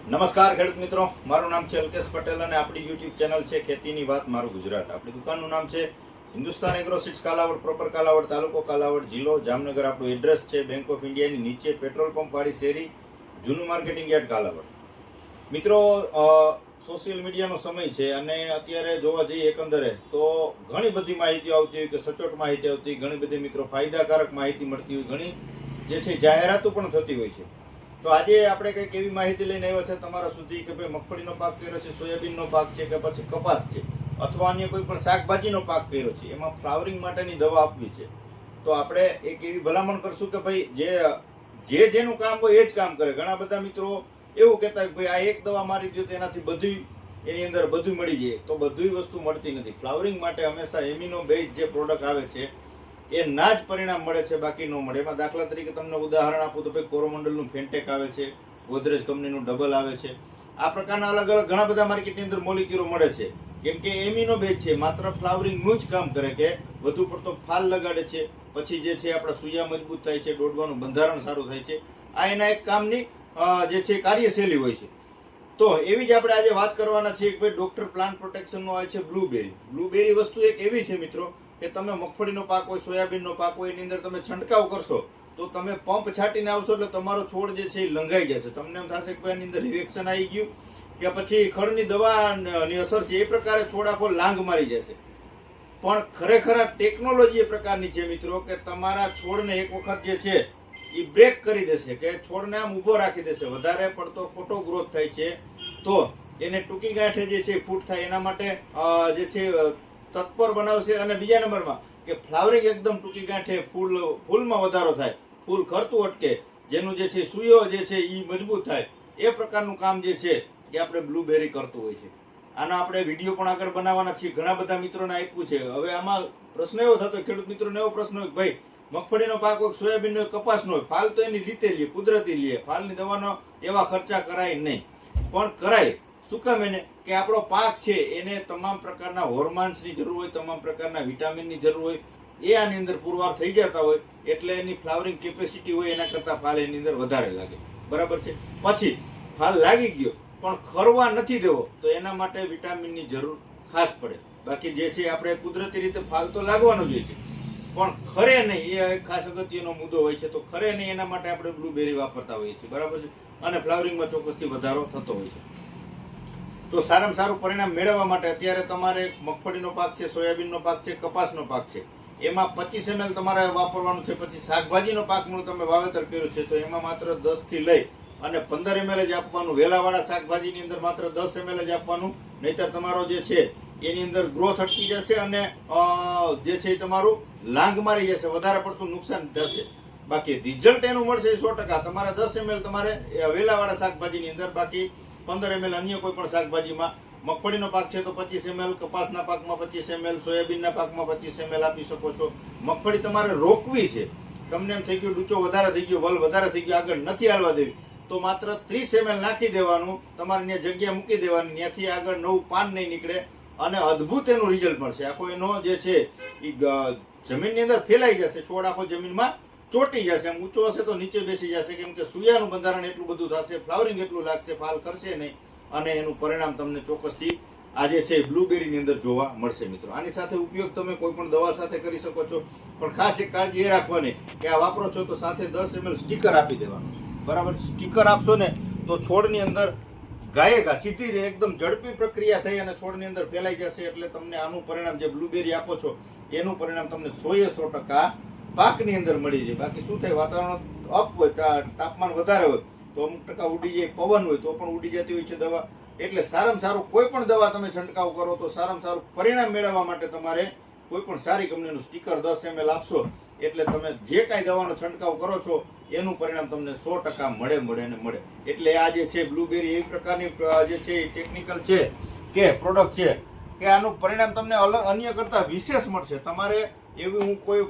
નમસ્કાર ખેડૂત મિત્રો, મારું નામ છે અલ્કેશ પટેલ અને આપણી યુટ્યુબ ચેનલ છે ખેતીની વાત મારું ગુજરાત. આપણી દુકાનનું નામ છે Hindustan agro seeds Kalavad, proper Kalavad, તાલુકો કાલાવડ, જિલ્લો જામનગર. આપણું એડ્રેસ છે બેંક ઓફ ઇન્ડિયાની નીચે પેટ્રોલ પંપ વાળી શેરી, જૂનું માર્કેટિંગ યાર્ડ કાલાવડ. મિત્રો, સોશિયલ મીડિયાનો સમય છે અને અત્યારે જોવા જઈએ એકંદરે તો ઘણી બધી માહિતીઓ આવતી હોય કે સચોટ માહિતી આવતી હોય, ઘણી બધી મિત્રો ફાયદાકારક માહિતી મળતી હોય, ઘણી જે છે જાહેરાતો પણ થતી હોય છે. તો આજે આપણે કંઈક એવી માહિતી લઈને આવ્યા છે તમારા સુધી કે ભાઈ મગફળીનો પાક કર્યો છે, સોયાબીનનો પાક છે કે પછી કપાસ છે અથવા અન્ય કોઈ પણ શાકભાજીનો પાક કર્યો છે, એમાં ફ્લાવરિંગ માટેની દવા આપવી છે. તો આપણે એક એવી ભલામણ કરશું કે ભાઈ જેનું કામ હોય એ જ કામ કરે. ઘણા બધા મિત્રો એવું કહેતા કે ભાઈ આ એક દવા મારી દો તો એનાથી બધું એની અંદર બધું મળી જાય, તો બધી વસ્તુ મળતી નથી. ફ્લાવરિંગ માટે હંમેશા એમિનો બેઝ જે પ્રોડક્ટ આવે છે એ ના જ પરિણામ મળે છે, બાકી ન મળે. એમાં દાખલા તરીકે તમને ઉદાહરણ આપું તો ભાઈ કોરોમંડલનું ફેન્ટેક આવે છે, ગોદરેજ કંપનીનું ડબલ આવે છે. આ પ્રકારના અલગ અલગ ઘણા બધા માર્કેટની અંદર મોલિક્યુલો મળે છે, કેમ કે એમિનો બેઝ છે, માત્ર ફ્લાવરિંગનું જ કામ કરે કે વધુ પડતો ફાલ લગાડે છે, પછી જે છે આપણા સૂયા મજબૂત થાય છે, દોડવાનું બંધારણ સારું થાય છે. આ એના એક કામની જે છે કાર્યશૈલી હોય છે. તો એવી જ આપણે આજે વાત કરવાના છીએ કે ભાઈ ડોક્ટર પ્લાન્ટ પ્રોટેક્શનનો આવે છે બ્લુબેરી. બ્લુબેરી વસ્તુ એક એવી છે મિત્રો કે તમે મગફળીનો પાક હોય, સોયાબીનનો પાક હોય, એની અંદર તમે છંટકાવ કરશો તો તમે પંપ છાંટીને આવશો એટલે તમારો છોડ જે છે એ લંઘાઈ જશે. તમને એમ થશે કે ભાઈ એની અંદર રિએક્શન આવી ગયું કે પછી ખડની દવાની અસર છે, એ પ્રકારે છોડ આખો લાંગ મારી જશે. પણ ખરેખર આ ટેકનોલોજી એ પ્રકારની છે મિત્રો કે તમારા છોડને એક વખત જે છે એ બ્રેક કરી દેશે, કે છોડને આમ ઊભો રાખી દેશે. વધારે પડતો ખોટો ગ્રોથ થાય છે તો એને ટૂંકી ગાંઠે જે છે ફૂટ થાય એના માટે જે છે તત્પર બનાવશે. અને બીજા નંબરમાં કે ફ્લાવરિંગ એકદમ ટૂંકી ગાંઠે ફૂલમાં વધારો થાય, ફૂલ ખરતું અટકે, જેનું જે છે સૂયો જે છે એ મજબૂત થાય, એ પ્રકારનું કામ જે છે એ આપણે બ્લુબેરી કરતું હોય છે. આનો આપણે વિડીયો પણ આગળ બનાવવાના છીએ. ઘણા બધા મિત્રોને આપ્યું છે. હવે આમાં પ્રશ્ન એવો થતો, ખેડૂત મિત્રોને એવો પ્રશ્ન હોય કે ભાઈ મગફળીનો પાક હોય, સોયાબીનનો હોય, કપાસનો હોય, ફાલ તો એની રીતે લે, કુદરતી લે, ફાલની દવાનો એવા ખર્ચા કરાય નહીં. પણ કરાય શું કામ? એને કે આપણો પાક છે એને તમામ પ્રકારના હોર્મોન્સની જરૂર હોય, તમામ પ્રકારના વિટામિનની જરૂર હોય, એ આની અંદર પુરવાર થઈ જતા હોય એટલે એની ફ્લાવરિંગ કેપેસિટી હોય એના કરતાં ફાલ એની અંદર વધારે લાગે. બરાબર છે. પછી ફાલ લાગી ગયો પણ ખરવા નથી દેવો તો એના માટે વિટામિનની જરૂર ખાસ પડે. બાકી જે છે આપણે કુદરતી રીતે ફાલ તો લાગવાનો જ હોય છે, પણ ખરે નહીં, એ ખાસ અગત્યનો મુદ્દો હોય છે. તો ખરે નહીં એના માટે આપણે બ્લુબેરી વાપરતા હોઈએ છીએ. બરાબર છે. અને ફ્લાવરિંગમાં ચોક્કસથી વધારો થતો હોય છે. તો સારામાં સારું પરિણામ મેળવવા માટે અત્યારે તમારે મગફળીનો પાક છે, સોયાબીનનો પાક છે, કપાસનો પાક છે, એમાં 25 ml તમારે વાપરવાનું છે. પછી શાકભાજીનો પાકનું તમે વાવેતર કર્યું છે તો એમાં માત્ર 10 થી લઈ અને 15 ml જ આપવાનું. વેલાવાળા શાકભાજીની અંદર માત્ર 10 ml જ આપવાનું, નહીતર તમારો જે છે એની અંદર ગ્રોથ અટકી જશે અને જે છે તમારું લાંગ મારી જશે, વધારે પડતું નુકસાન થશે. બાકી રિઝલ્ટ એનું મળશે 100%. તમારે 10 ml તમારે વેલાવાળા શાકભાજીની અંદર, બાકી 15 ml અન્ય કોઈ પણ શાકભાજીમાં. મગફળીનો પાક છે તો 25 ml, કપાસના પાકમાં 25 ml, સોયાબીનના પાકમાં 25 ml આપી શકો છો. મગફળી તમારે રોકવી છે, તમને એમ થઈ ગયું ડૂચો વધારે થઈ ગયો, વલ વધારે થઈ ગયો, આગળ નથી હાલવા દેવી, તો માત્ર 30 ml નાખી દેવાનું, તમારે ત્યાં જગ્યા મૂકી દેવાની, ત્યાંથી આગળ નવું પાન નહીં નીકળે અને અદ્ભુત એનું રિઝલ્ટ મળશે. આખો એનો જે છે એ જમીનની અંદર ફેલાઈ જશે, છોડ આખો જમીનમાં ચોટી જશે. એમ ઊંચો હશે તો નીચે બેસી જશે, કેમ કે સૂયાનું બંધારણ એટલું બધું થશે, ફ્લાવરિંગ એટલું લાગશે, ફાલ કરશે નહીં અને એનું પરિણામ તમને ચોક્કસથી આજે છે બ્લુબેરીની અંદર જોવા મળશે. મિત્રો, આની સાથે ઉપયોગ તમે કોઈ પણ દવા સાથે કરી શકો છો, પણ ખાસ એક કાળજી એ રાખવાની કે આ વાપરો છો તો સાથે 10 ml સ્ટીકર આપી દેવાનું. બરાબર. સ્ટીકર આપશો ને તો છોડની અંદર ગાયેગા સીધી એકદમ ઝડપી પ્રક્રિયા થઈ અને છોડની અંદર ફેલાઈ જશે. એટલે તમને આનું પરિણામ જે બ્લુબેરી આપો છો એનું પરિણામ તમને 100% પાકની અંદર મળી જાય. બાકી શું થાય, વાતાવરણ અપ હોય, તાપમાન વધારે હોય તો અમુક ટકા ઉડી જાય, પવન હોય તો પણ ઉડી જતી હોય છે દવા. એટલે સારામાં સારું કોઈ પણ દવા તમે છંટકાવ કરો તો સારામાં સારું પરિણામ મેળવવા માટે તમારે કોઈ પણ સારી કંપનીનું સ્ટીકર 10 ml આપશો એટલે તમે જે કાંઈ દવાનો છંટકાવ કરો છો એનું પરિણામ તમને 100% મળે. એટલે આ જે છે બ્લુબેરી એવી પ્રકારની જે છે ટેકનિકલ છે કે પ્રોડક્ટ છે કે આનું પરિણામ તમને અન્ય કરતાં વિશેષ મળશે. તમારે એવું હું કોઈ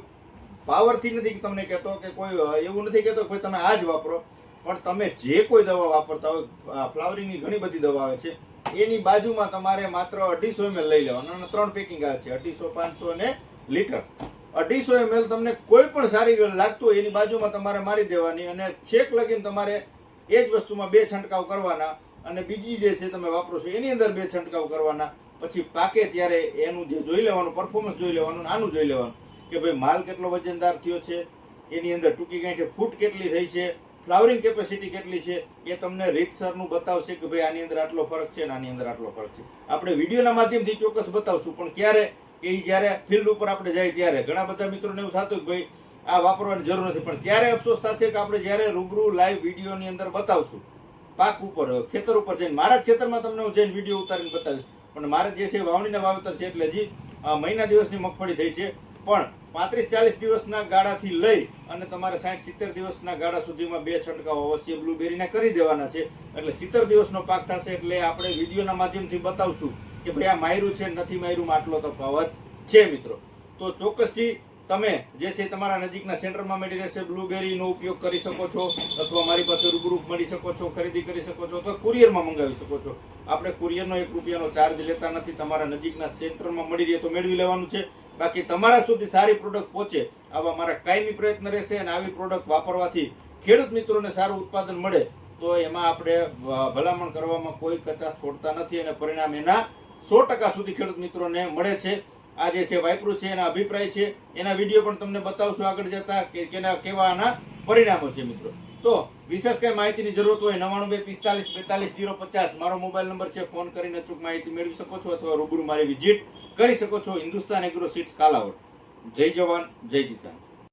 પાવરથી નથી તમને કહેતો કે કોઈ એવું નથી કહેતો કે તમે આ જ વાપરો, પણ તમે જે કોઈ દવા વાપરતા હોય, ફ્લાવરિંગની ઘણી બધી દવા આવે છે, એની બાજુમાં તમારે માત્ર 250 ml લઈ લેવાનું. અને 3 પેકિંગ આવે છે, 250, 500 અને લીટર. 250 ml તમને કોઈ પણ સારી લાગતું હોય એની બાજુમાં તમારે મારી દેવાની અને છેક લગીને તમારે એ જ વસ્તુમાં 2 છંટકાવ કરવાના અને બીજી જે છે તમે વાપરો છો એની અંદર 2 છંટકાવ કરવાના. પછી પાકે ત્યારે એનું જે જોઈ લેવાનું, પરફોર્મન્સ જોઈ લેવાનું, આનું જોઈ લેવાનું કે ભાઈ માલ કેટલો વજનદાર થયો છે, એની અંદર ટૂંકી ગાંઠે ફૂટ કેટલી થઈ છે, ફ્લાવરિંગ કેપેસિટી કેટલી છે, એ તમને રીતસરનું બતાવશે કે ભાઈ આની અંદર આટલો ફરક છે અને આની અંદર આટલો ફરક છે. આપણે વિડીયોના માધ્યમથી ચોક્કસ બતાવશું, પણ ક્યારે કે ઈ જ્યારે ફિલ્ડ ઉપર આપણે જાય ત્યારે ઘણા બધા મિત્રોને એવું થતું કે ભાઈ આ વાપરવાની જરૂર નથી, પણ ત્યારે અફસોસ થશે કે આપણે જ્યારે રૂબરૂ લાઈવ વિડીયોની અંદર બતાવશું પાક ઉપર, ખેતર ઉપર જઈને, મારા જ ખેતરમાં તમને હું જઈને વિડીયો ઉતારીને બતાવીશ. પણ મારે જે છે વાવણીના વાવેતર છે એટલે હજી મહિના દિવસની મગફળી થઈ છે, પણ 35-40 દિવસના ગાળાથી લઈ અને તમારે 60-70 દિવસના ગાળા સુધીમાં 2 છંટકાવ અવશ્ય બ્લુબેરીના કરી દેવાના છે. એટલે 70 દિવસનો પાક થશે એટલે આપણે વિડીયોના માધ્યમથી બતાવશું કે ભાઈ આ માયરું છે નથી માયરુંમાં આટલો તફાવત છે મિત્રો. તો ચોક્કસથી તમે જે છે તમારા નજીકના સેન્ટરમાં મળી રહેશે. બ્લુબેરીનો ઉપયોગ કરી શકો છો, અથવા મારી પાસે રૂબરૂ મળી શકો છો, ખરીદી કરી શકો છો, અથવા કુરિયરમાં મંગાવી શકો છો. આપણે કુરિયરનો 1 રૂપિયાનો ચાર્જ લેતા નથી. તમારા નજીકના સેન્ટરમાં મળી રહે તો મેળવી લેવાનું છે. બાકી તમારા સુધી સારી પ્રોડક્ટ પહોંચે આવા મારા કાયમી પ્રયત્ન રહેશે, અને આવી પ્રોડક્ટ વાપરવાથી ખેડૂત મિત્રોને સારું ઉત્પાદન મળે તો એમાં આપણે ભલામણ કરવામાં કોઈ કચાશ છોડતા નથી, અને પરિણામ એના 100% સુધી ખેડૂત મિત્રોને મળે છે. આ જે છે વાપરું છે એના અભિપ્રાય છે, એના વિડીયો પણ તમને બતાવશું આગળ જતા કે કેવા આના પરિણામો છે મિત્રો. તો વિશેષ કઈ માહિતીની જરૂરત હોય 9245424050 મારો મોબાઈલ નંબર છે. ફોન કરીને અચૂક માહિતી મેળવી શકો છો, અથવા રૂબરૂ મારી વિઝિટ કરી શકો છો. Hindustan agro seeds Kalavad. જય જવાન જય કિસાન.